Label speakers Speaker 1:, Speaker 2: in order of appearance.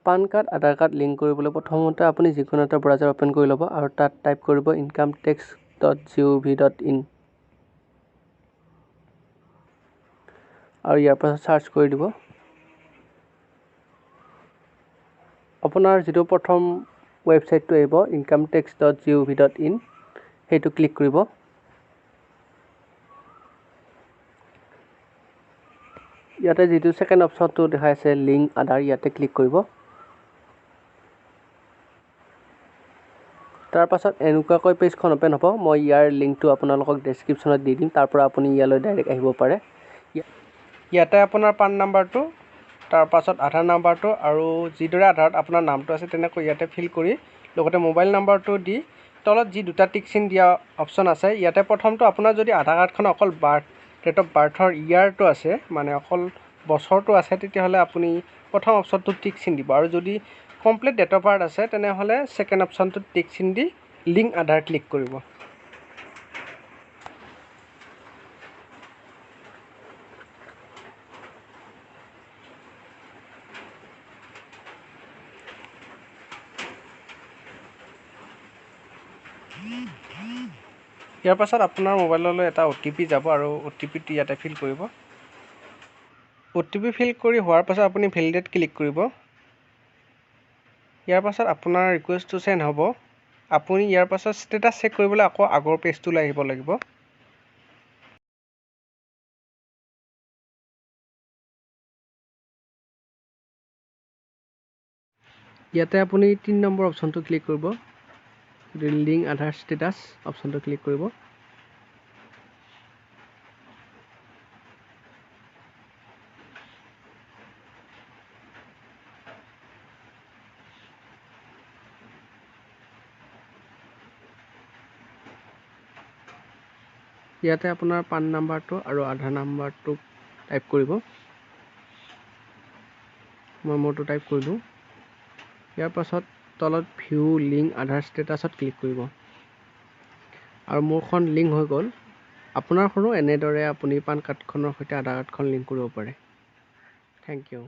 Speaker 1: PAN card আধাৰ card link কৰিবলৈ প্ৰথমতে আপুনি যিকোনো এটা ব্ৰাউজাৰ অ'পেন কৰি ল'ব আৰু তাত টাইপ কৰিব incometax.gov.in আৰু ইয়াৰ পাছত চাৰ্চ কৰি দিব। আপোনাৰ যিটো প্ৰথম ৱেবছাইটটো আহিব incometax.gov.in সেইটো ক্লিক কৰিব। ইয়াতে যিটো ছেকেণ্ড অপশ্যনটো দেখাই আছে লিংক আধাৰ ইয়াতে ক্লিক কৰিব। তাৰ পাছত এনেকুৱাকৈ পেজখন অ'পেন হ'ব। মই ইয়াৰ লিংকটো আপোনালোকক ডেছক্ৰিপশ্যনত দি দিম, তাৰ পৰা আপুনি ইয়ালৈ ডাইৰেক্ট আহিব পাৰে। ইয়াতে আপোনাৰ পান নাম্বাৰটো, তাৰ পাছত আধাৰ নাম্বাৰটো আৰু যিদৰে আধাৰত আপোনাৰ নামটো আছে তেনেকৈ ইয়াতে ফিল কৰি লগতে মোবাইল নাম্বাৰটো দি তলত যি দুটা টিক চিন দিয়া অপশ্যন আছে ইয়াতে প্ৰথমটো আপোনাৰ যদি আধাৰ কাৰ্ডখন অকল ডেট অফ বাৰ্থৰ ইয়াৰটো আছে মানে অকল বছৰটো আছে তেতিয়াহ'লে আপুনি প্ৰথম অপশ্যনটোত টিক চিন দিব আৰু যদি কমপ্লিট ডেট অফ বাৰ্থ আছে তেনেহ'লে ছেকেণ্ড অপশ্যনটোত টিক চিন দি লিংক আধাৰ ক্লিক কৰিব। ইয়াৰ পাছত আপোনাৰ মোবাইললৈ এটা OTP যাব আৰু OTPটো ইয়াতে ফিল কৰিব। OTP ফিল কৰি হোৱাৰ পাছত আপুনি ভেলিডেট ক্লিক কৰিব। ইয়াৰ পাছত আপোনাৰ ৰিকুৱেষ্টটো চেণ্ড হ'ব। আপুনি ইয়াৰ পাছত ষ্টেটাছ চেক কৰিবলৈ আকৌ আগৰ পেজটোলৈ আহিব লাগিব। ইয়াতে আপুনি 3 নম্বৰ অপশ্যনটো ক্লিক কৰিব। লিংক আধাৰ ষ্টেটাছ অপশ্যনটো ক্লিক কৰিব। ইয়াতে আপোনাৰ পান নাম্বাৰটো আৰু আধাৰ নাম্বাৰটো টাইপ কৰিব। মই মোৰটো টাইপ কৰিলোঁ। ইয়াৰ পাছত তলত ভিউ লিংক আধাৰ ষ্টেটাছত ক্লিক কৰিব আৰু মোৰখন লিংক হৈ গ'ল। আপোনাৰখনো এনেদৰে আপুনি পান কাৰ্ডখনৰ সৈতে আধাৰ কাৰ্ডখন লিংক কৰিব পাৰে। Thank U.